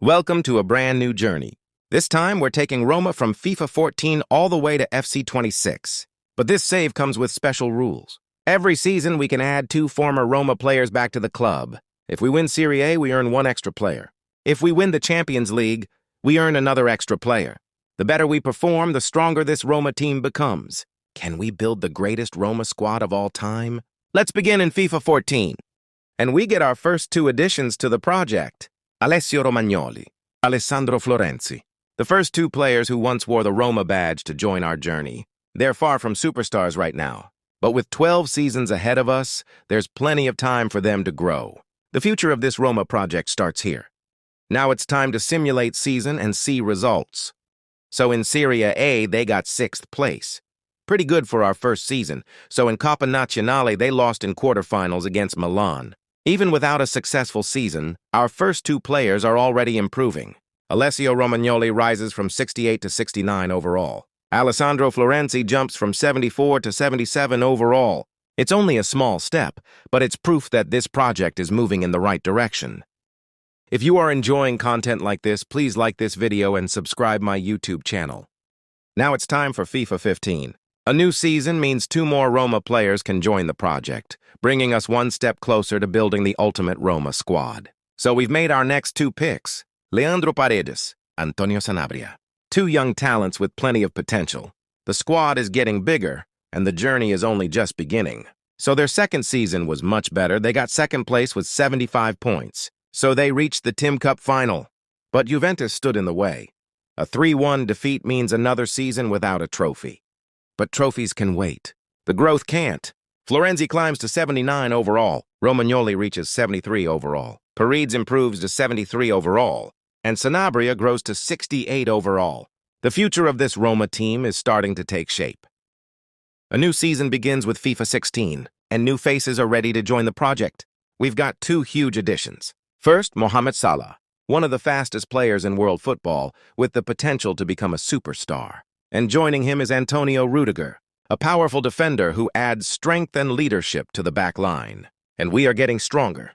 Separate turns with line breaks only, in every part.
Welcome to a brand new journey. This time, we're taking Roma from FIFA 14 all the way to FC 26. But this save comes with special rules. Every season, we can add 2 former Roma players back to the club. If we win Serie A, we earn 1 extra player. If we win the Champions League, we earn another extra player. The better we perform, the stronger this Roma team becomes. Can we build the greatest Roma squad of all time? Let's begin in FIFA 14. And we get our first 2 additions to the project. Alessio Romagnoli, Alessandro Florenzi, the first 2 players who once wore the Roma badge to join our journey. They're far from superstars right now, but with 12 seasons ahead of us, there's plenty of time for them to grow. The future of this Roma project starts here. Now it's time to simulate season and see results. So in Serie A, they got 6th place. Pretty good for our first season, so in Coppa Nazionale, they lost in quarterfinals against Milan. Even without a successful season, our first 2 players are already improving. Alessio Romagnoli rises from 68 to 69 overall. Alessandro Florenzi jumps from 74 to 77 overall. It's only a small step, but it's proof that this project is moving in the right direction. If you are enjoying content like this, please like this video and subscribe my YouTube channel. Now it's time for FIFA 15. A new season means 2 more Roma players can join the project, bringing us 1 step closer to building the ultimate Roma squad. So we've made our next 2 picks, Leandro Paredes, Antonio Sanabria. 2 young talents with plenty of potential. The squad is getting bigger, and the journey is only just beginning. So their second season was much better. They got 2nd place with 75 points. So they reached the Tim Cup final. But Juventus stood in the way. A 3-1 defeat means another season without a trophy. But trophies can wait. The growth can't. Florenzi climbs to 79 overall. Romagnoli reaches 73 overall. Paredes improves to 73 overall. And Sanabria grows to 68 overall. The future of this Roma team is starting to take shape. A new season begins with FIFA 16, and new faces are ready to join the project. We've got 2 huge additions. First, Mohamed Salah, one of the fastest players in world football, with the potential to become a superstar. And joining him is Antonio Rudiger, a powerful defender who adds strength and leadership to the back line. And we are getting stronger.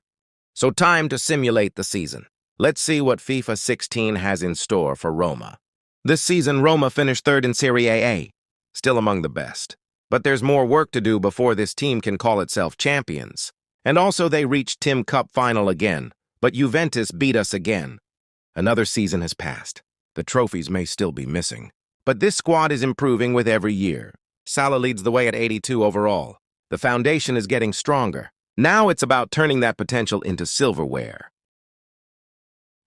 So time to simulate the season. Let's see what FIFA 16 has in store for Roma. This season, Roma finished 3rd in Serie A, still among the best. But there's more work to do before this team can call itself champions. And also they reached Tim Cup final again, but Juventus beat us again. Another season has passed. The trophies may still be missing. But this squad is improving with every year. Salah leads the way at 82 overall. The foundation is getting stronger. Now it's about turning that potential into silverware.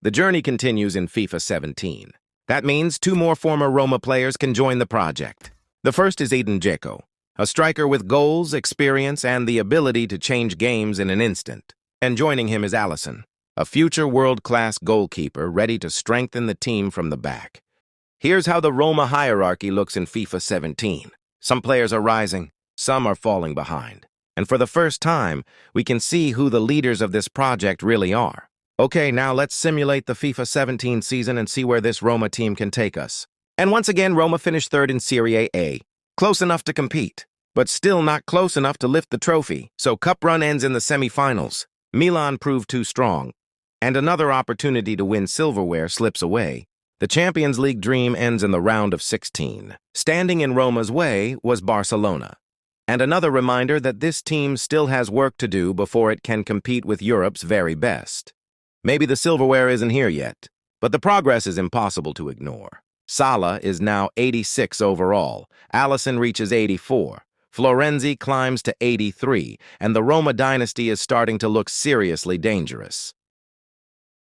The journey continues in FIFA 17. That means 2 more former Roma players can join the project. The first is Edin Dzeko, a striker with goals, experience, and the ability to change games in an instant. And joining him is Alisson, a future world-class goalkeeper ready to strengthen the team from the back. Here's how the Roma hierarchy looks in FIFA 17. Some players are rising, some are falling behind. And for the first time, we can see who the leaders of this project really are. Okay, now let's simulate the FIFA 17 season and see where this Roma team can take us. And once again, Roma finished 3rd in Serie A. Close enough to compete, but still not close enough to lift the trophy. So cup run ends in the semi-finals. Milan proved too strong. And another opportunity to win silverware slips away. The Champions League dream ends in the round of 16. Standing in Roma's way was Barcelona. And another reminder that this team still has work to do before it can compete with Europe's very best. Maybe the silverware isn't here yet, but the progress is impossible to ignore. Salah is now 86 overall. Alisson reaches 84. Florenzi climbs to 83, and the Roma Dynasty is starting to look seriously dangerous.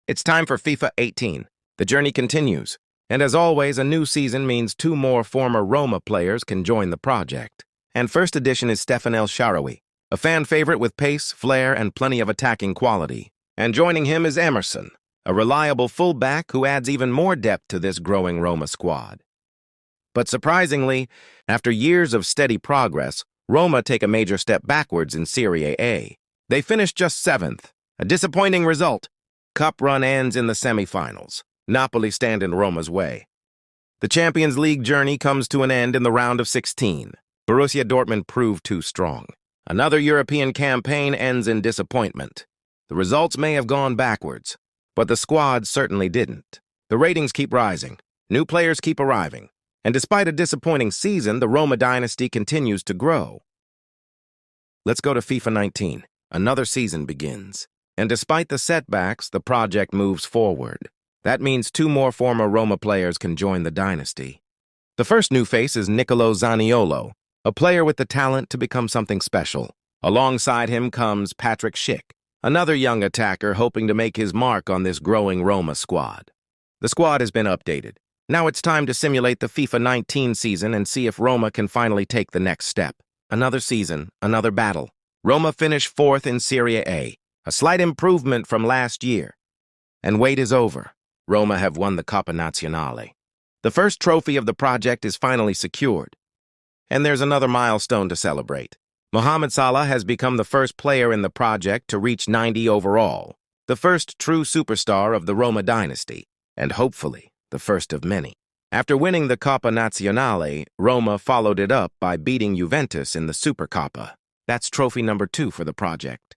It's time for FIFA 18. The journey continues, and as always, a new season means 2 more former Roma players can join the project. And first addition is Stefan El Shaarawy, a fan favorite with pace, flair, and plenty of attacking quality. And joining him is Emerson, a reliable fullback who adds even more depth to this growing Roma squad. But surprisingly, after years of steady progress, Roma take a major step backwards in Serie A. They finished just 7th, a disappointing result. Cup run ends in the semi-finals. Napoli stand in Roma's way. The Champions League journey comes to an end in the round of 16. Borussia Dortmund proved too strong. Another European campaign ends in disappointment. The results may have gone backwards, But the squad certainly didn't. The ratings keep rising, new players keep arriving, and despite a disappointing season, the Roma Dynasty continues to grow. Let's go to FIFA 19. Another season begins. And despite the setbacks, the project moves forward. That means 2 more former Roma players can join the dynasty. The first new face is Nicolo Zaniolo, a player with the talent to become something special. Alongside him comes Patrick Schick, another young attacker hoping to make his mark on this growing Roma squad. The squad has been updated. Now it's time to simulate the FIFA 19 season and see if Roma can finally take the next step. Another season, another battle. Roma finished 4th in Serie A, a slight improvement from last year. And wait is over. Roma have won the Coppa Nazionale. The first trophy of the project is finally secured. And there's another milestone to celebrate. Mohamed Salah has become the first player in the project to reach 90 overall, the first true superstar of the Roma Dynasty, and hopefully the first of many. After winning the Coppa Nazionale, Roma followed it up by beating Juventus in the Supercoppa. That's trophy number 2 for the project.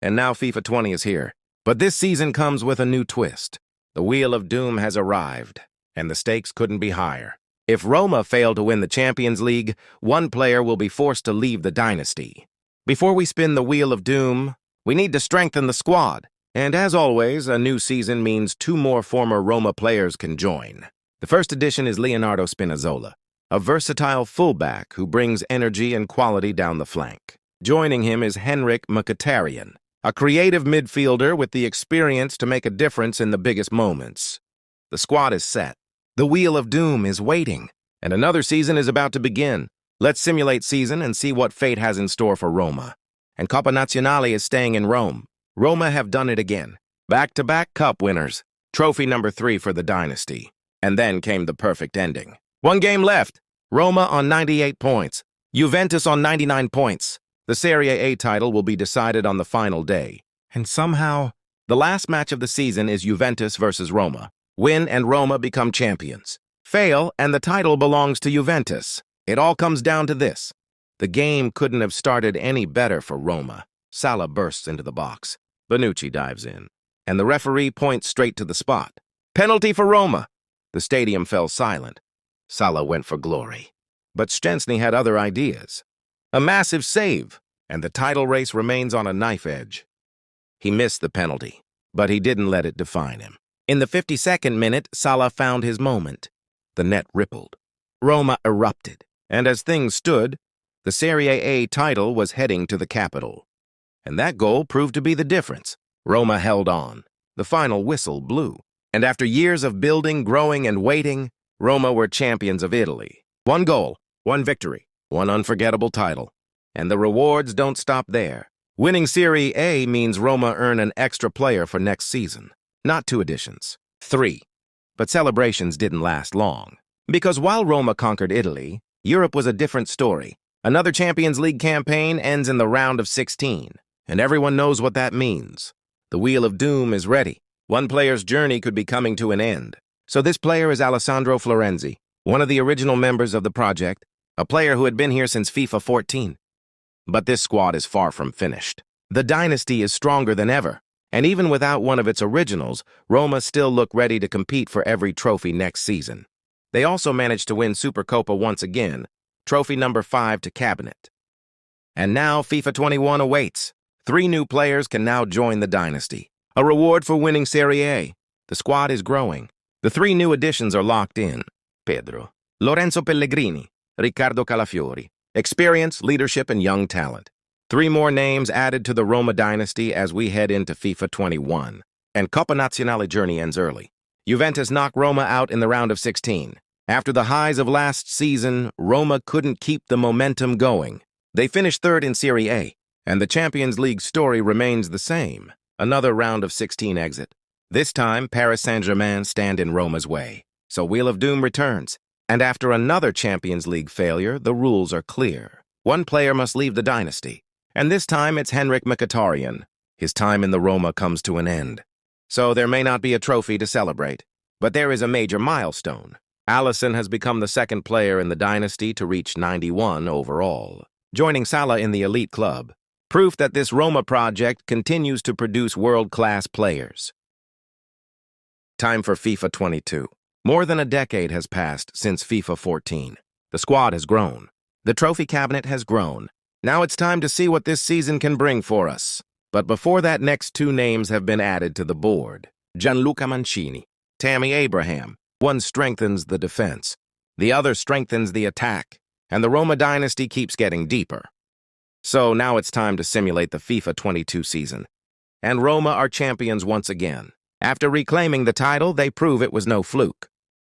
And now FIFA 20 is here. But this season comes with a new twist. The Wheel of Doom has arrived, and the stakes couldn't be higher. If Roma fail to win the Champions League, one player will be forced to leave the dynasty. Before we spin the Wheel of Doom, we need to strengthen the squad. And as always, a new season means 2 more former Roma players can join. The first addition is Leonardo Spinazzola, a versatile fullback who brings energy and quality down the flank. Joining him is Henrik Mkhitaryan, a creative midfielder with the experience to make a difference in the biggest moments. The squad is set. The Wheel of Doom is waiting, and another season is about to begin. Let's simulate season and see what fate has in store for Roma. And Coppa Nazionale is staying in Rome. Roma have done it again. Back-to-back cup winners. Trophy number 3 for the dynasty. And then came the perfect ending. 1 game left. Roma on 98 points. Juventus on 99 points. The Serie A title will be decided on the final day. And somehow, the last match of the season is Juventus versus Roma. Win and Roma become champions. Fail and the title belongs to Juventus. It all comes down to this. The game couldn't have started any better for Roma. Salah bursts into the box. Bonucci dives in. And the referee points straight to the spot. Penalty for Roma. The stadium fell silent. Salah went for glory. But Szczęsny had other ideas. A massive save, and the title race remains on a knife edge. He missed the penalty, but he didn't let it define him. In the 52nd minute, Salah found his moment. The net rippled. Roma erupted, and as things stood, the Serie A title was heading to the capital. And that goal proved to be the difference. Roma held on. The final whistle blew. And after years of building, growing, and waiting, Roma were champions of Italy. 1 goal, 1 victory, 1 unforgettable title. And the rewards don't stop there. Winning Serie A means Roma earn an extra player for next season. Not 2 additions, 3. But celebrations didn't last long. Because while Roma conquered Italy, Europe was a different story. Another Champions League campaign ends in the round of 16. And everyone knows what that means. The Wheel of Doom is ready. One player's journey could be coming to an end. So this player is Alessandro Florenzi, one of the original members of the project, a player who had been here since FIFA 14. But this squad is far from finished. The dynasty is stronger than ever, and even without one of its originals, Roma still look ready to compete for every trophy next season. They also managed to win Supercoppa once again, trophy number 5 to cabinet. And now FIFA 21 awaits. 3 new players can now join the dynasty. A reward for winning Serie A. The squad is growing. The 3 new additions are locked in. Pedro, Lorenzo Pellegrini, Riccardo Calafiori. Experience, leadership, and young talent. 3 more names added to the Roma dynasty as we head into FIFA 21. And Coppa Nazionale journey ends early. Juventus knocked Roma out in the round of 16. After the highs of last season, Roma couldn't keep the momentum going. They finished 3rd in Serie A, and the Champions League story remains the same. Another round of 16 exit. This time, Paris Saint-Germain stand in Roma's way. So Wheel of Doom returns. And after another Champions League failure, the rules are clear. One player must leave the dynasty. And this time, it's Henrik Mkhitaryan. His time in the Roma comes to an end. So there may not be a trophy to celebrate, but there is a major milestone. Alisson has become the 2nd player in the dynasty to reach 91 overall, joining Salah in the elite club. Proof that this Roma project continues to produce world-class players. Time for FIFA 22. More than a decade has passed since FIFA 14. The squad has grown. The trophy cabinet has grown. Now it's time to see what this season can bring for us. But before that, next two names have been added to the board. Gianluca Mancini, Tammy Abraham. One strengthens the defense. The other strengthens the attack. And the Roma Dynasty keeps getting deeper. So now it's time to simulate the FIFA 22 season. And Roma are champions once again. After reclaiming the title, they prove it was no fluke.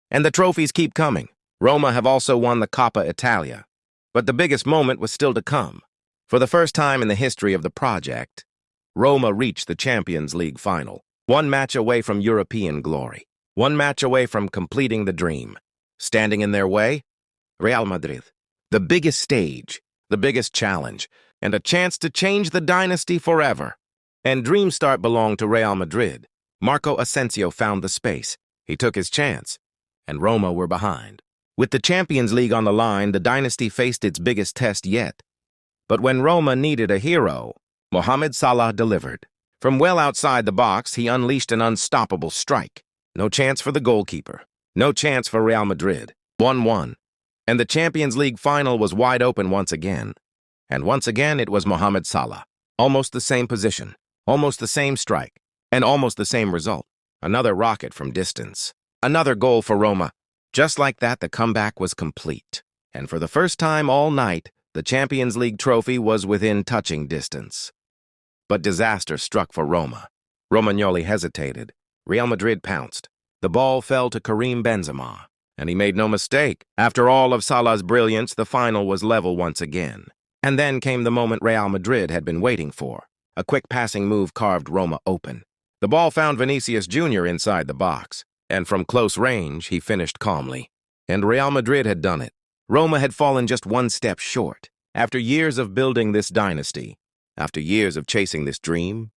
And the trophies keep coming. Roma have also won the Coppa Italia. But the biggest moment was still to come. For the first time in the history of the project, Roma reached the Champions League final. One match away from European glory. One match away from completing the dream. Standing in their way, Real Madrid. The biggest stage, the biggest challenge, and a chance to change the dynasty forever. And dream start belonged to Real Madrid. Marco Asensio found the space. He took his chance. And Roma were behind. With the Champions League on the line, the dynasty faced its biggest test yet. But when Roma needed a hero, Mohamed Salah delivered. From well outside the box, he unleashed an unstoppable strike. No chance for the goalkeeper. No chance for Real Madrid. 1-1. And the Champions League final was wide open once again. And once again, it was Mohamed Salah. Almost the same position. Almost the same strike. And almost the same result. Another rocket from distance. Another goal for Roma. Just like that, the comeback was complete. And for the first time all night, the Champions League trophy was within touching distance. But disaster struck for Roma. Romagnoli hesitated. Real Madrid pounced. The ball fell to Karim Benzema. And he made no mistake. After all of Salah's brilliance, the final was level once again. And then came the moment Real Madrid had been waiting for. A quick passing move carved Roma open. The ball found Vinicius Jr. inside the box. And from close range, he finished calmly. And Real Madrid had done it. Roma had fallen just one step short. After years of building this dynasty, after years of chasing this dream,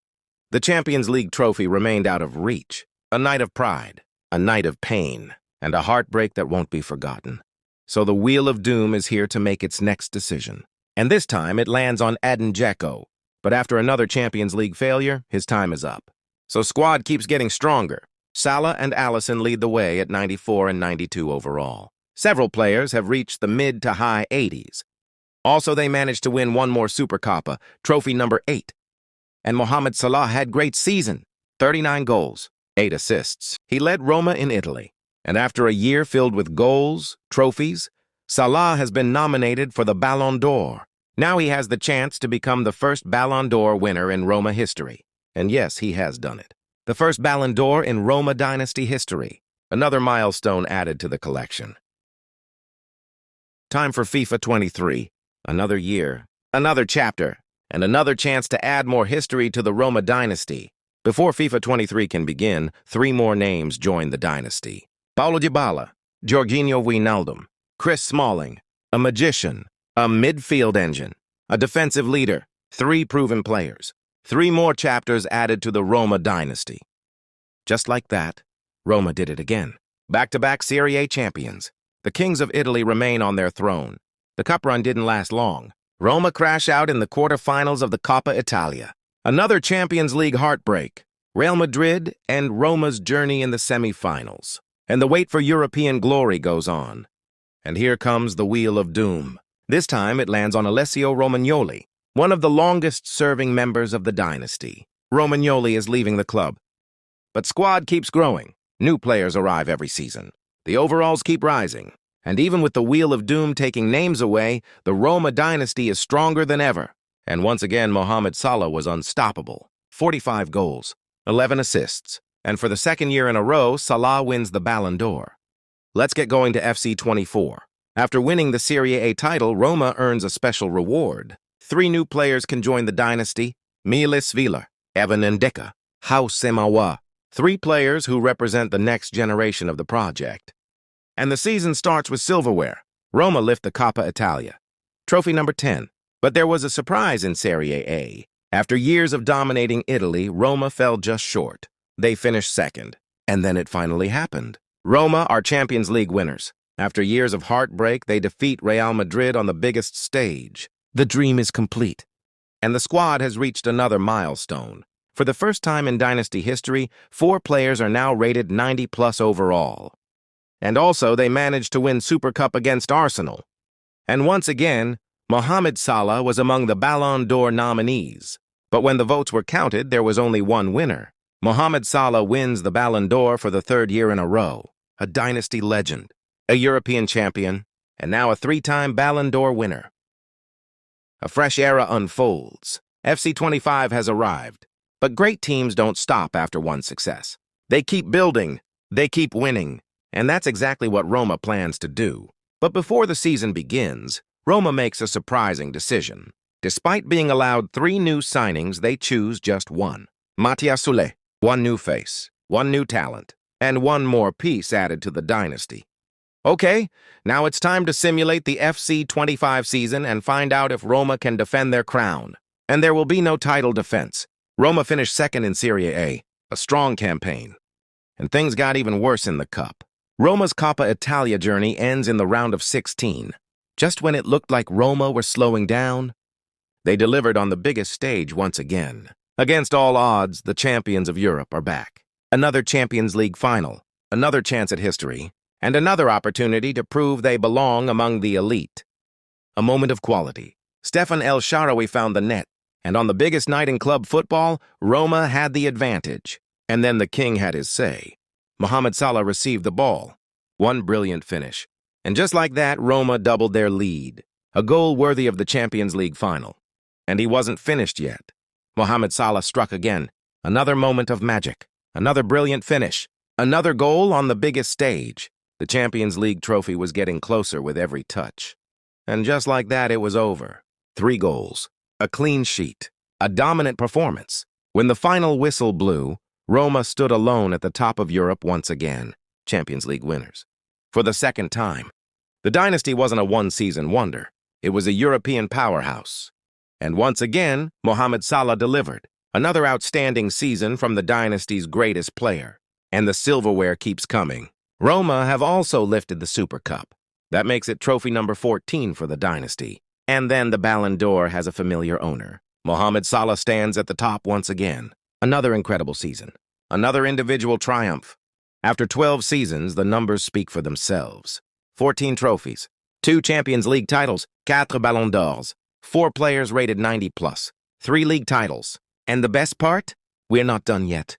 the Champions League trophy remained out of reach. A night of pride, a night of pain, and a heartbreak that won't be forgotten. So the Wheel of Doom is here to make its next decision. And this time, it lands on Edin Dzeko. But after another Champions League failure, his time is up. So squad keeps getting stronger. Salah and Alisson lead the way at 94 and 92 overall. Several players have reached the mid to high 80s. Also, they managed to win one more Super Coppa, trophy number 8. And Mohamed Salah had great season, 39 goals, 8 assists. He led Roma in Italy. And after a year filled with goals, trophies, Salah has been nominated for the Ballon d'Or. Now he has the chance to become the first Ballon d'Or winner in Roma history. And yes, he has done it. The first Ballon d'Or in Roma Dynasty history. Another milestone added to the collection. Time for FIFA 23. Another year, another chapter, and another chance to add more history to the Roma Dynasty. Before FIFA 23 can begin, 3 more names join the dynasty. Paulo Dybala, Jorginho Wijnaldum, Chris Smalling, a magician, a midfield engine, a defensive leader, 3 proven players. 3 more chapters added to the Roma Dynasty. Just like that, Roma did it again. Back-to-back Serie A champions. The kings of Italy remain on their throne. The cup run didn't last long. Roma crash out in the quarterfinals of the Coppa Italia. Another Champions League heartbreak. Real Madrid and Roma's journey in the semi-finals. And the wait for European glory goes on. And here comes the Wheel of Doom. This time it lands on Alessio Romagnoli, one of the longest-serving members of the dynasty. Romagnoli is leaving the club. But squad keeps growing. New players arrive every season. The overalls keep rising. And even with the Wheel of Doom taking names away, the Roma Dynasty is stronger than ever. And once again, Mohamed Salah was unstoppable. 45 goals, 11 assists. And for the second year in a row, Salah wins the Ballon d'Or. Let's get going to FC 24. After winning the Serie A title, Roma earns a special reward. 3 new players can join the dynasty. Milis Vila, Evan Ndeka, House Semawa. 3 players who represent the next generation of the project. And the season starts with silverware. Roma lift the Coppa Italia. Trophy number 10. But there was a surprise in Serie A. After years of dominating Italy, Roma fell just short. They finished second. And then it finally happened. Roma are Champions League winners. After years of heartbreak, they defeat Real Madrid on the biggest stage. The dream is complete. And the squad has reached another milestone. For the first time in Dynasty history, 4 players are now rated 90+ overall. And also, they managed to win Super Cup against Arsenal. And once again, Mohamed Salah was among the Ballon d'Or nominees. But when the votes were counted, there was only one winner. Mohamed Salah wins the Ballon d'Or for the 3rd year in a row. A Dynasty legend, a European champion, and now a 3-time Ballon d'Or winner. A fresh era unfolds. FC 25 has arrived. But great teams don't stop after one success. They keep building, they keep winning, and that's exactly what Roma plans to do. But before the season begins, Roma makes a surprising decision. Despite being allowed 3 new signings, they choose just one. Matthias Soulé, one new face, one new talent, and one more piece added to the dynasty. Okay, now it's time to simulate the FC 25 season and find out if Roma can defend their crown. And there will be no title defense. Roma finished 2nd in Serie A, a strong campaign. And things got even worse in the Cup. Roma's Coppa Italia journey ends in the round of 16. Just when it looked like Roma were slowing down, they delivered on the biggest stage once again. Against all odds, the champions of Europe are back. Another Champions League final, another chance at history, and another opportunity to prove they belong among the elite. A moment of quality. Stefan El Shaarawy found the net, and on the biggest night in club football, Roma had the advantage. And then the king had his say. Mohamed Salah received the ball. One brilliant finish. And just like that, Roma doubled their lead. A goal worthy of the Champions League final. And he wasn't finished yet. Mohamed Salah struck again. Another moment of magic. Another brilliant finish. Another goal on the biggest stage. The Champions League trophy was getting closer with every touch. And just like that, it was over. 3 goals. A clean sheet. A dominant performance. When the final whistle blew, Roma stood alone at the top of Europe once again. Champions League winners. For the 2nd time. The dynasty wasn't a one-season wonder. It was a European powerhouse. And once again, Mohamed Salah delivered. Another outstanding season from the dynasty's greatest player. And the silverware keeps coming. Roma have also lifted the Super Cup. That makes it trophy number 14 for the dynasty. And then the Ballon d'Or has a familiar owner. Mohamed Salah stands at the top once again. Another incredible season. Another individual triumph. After 12 seasons, the numbers speak for themselves. 14 trophies, 2 Champions League titles, 4 Ballon d'Ors, 4 players rated 90+, 3 league titles. And the best part? We're not done yet.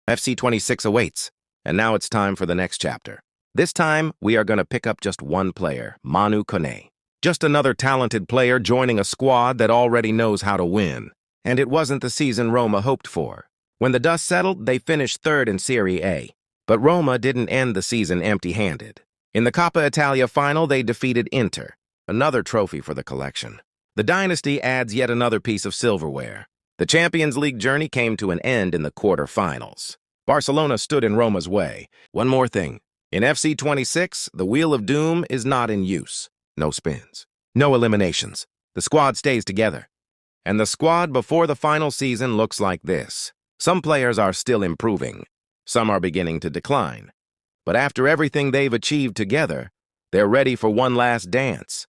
FC 26 awaits. And now it's time for the next chapter. This time, we are going to pick up just one player, Manu Koné. Just another talented player joining a squad that already knows how to win. And it wasn't the season Roma hoped for. When the dust settled, they finished 3rd in Serie A. But Roma didn't end the season empty-handed. In the Coppa Italia final, they defeated Inter, another trophy for the collection. The dynasty adds yet another piece of silverware. The Champions League journey came to an end in the quarter-finals. Barcelona stood in Roma's way. One more thing. In FC 26, the Wheel of Doom is not in use. No spins. No eliminations. The squad stays together. And the squad before the final season looks like this. Some players are still improving. Some are beginning to decline. But after everything they've achieved together, they're ready for one last dance.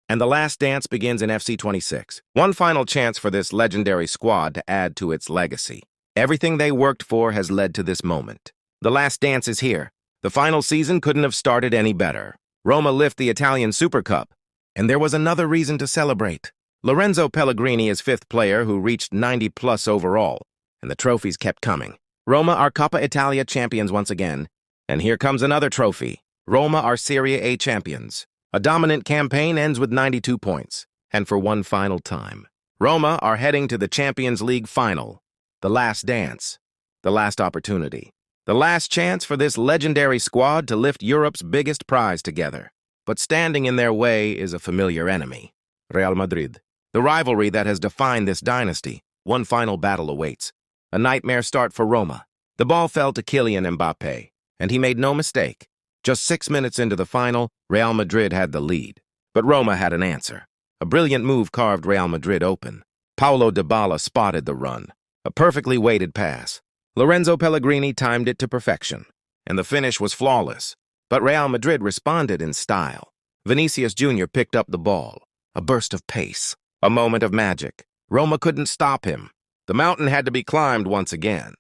And the last dance begins in FC 26. One final chance for this legendary squad to add to its legacy. Everything they worked for has led to this moment. The last dance is here. The final season couldn't have started any better. Roma lift the Italian Super Cup. And there was another reason to celebrate. Lorenzo Pellegrini is 5th player who reached 90+ overall. And the trophies kept coming. Roma are Coppa Italia champions once again. And here comes another trophy. Roma are Serie A champions. A dominant campaign ends with 92 points. And for one final time, Roma are heading to the Champions League final. The last dance. The last opportunity. The last chance for this legendary squad to lift Europe's biggest prize together. But standing in their way is a familiar enemy. Real Madrid. The rivalry that has defined this dynasty. One final battle awaits. A nightmare start for Roma. The ball fell to Kylian Mbappé, and he made no mistake. Just 6 minutes into the final, Real Madrid had the lead. But Roma had an answer. A brilliant move carved Real Madrid open. Paulo Dybala spotted the run. A perfectly weighted pass. Lorenzo Pellegrini timed it to perfection, and the finish was flawless. But Real Madrid responded in style. Vinicius Jr. picked up the ball. A burst of pace. A moment of magic. Roma couldn't stop him. The mountain had to be climbed once again.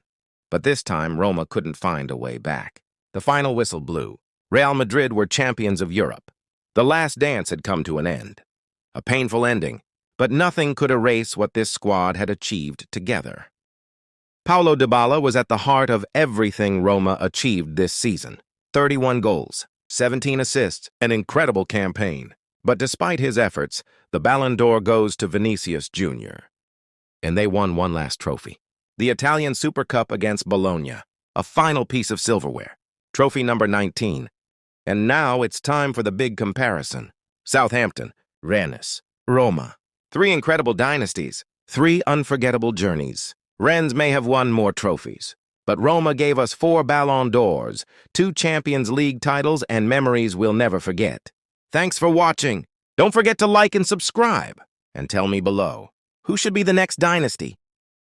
But this time, Roma couldn't find a way back. The final whistle blew. Real Madrid were champions of Europe. The last dance had come to an end. A painful ending, but nothing could erase what this squad had achieved together. Paulo Dybala was at the heart of everything Roma achieved this season. 31 goals, 17 assists, an incredible campaign. But despite his efforts, the Ballon d'Or goes to Vinicius Jr. And they won one last trophy. The Italian Super Cup against Bologna, a final piece of silverware. Trophy number 19. And now it's time for the big comparison. Southampton, Rennes, Roma. 3 incredible dynasties, 3 unforgettable journeys. Rennes may have won more trophies, but Roma gave us 4 Ballon d'Ors, 2 Champions League titles, and memories we'll never forget. Thanks for watching. Don't forget to like and subscribe. And tell me below, who should be the next dynasty?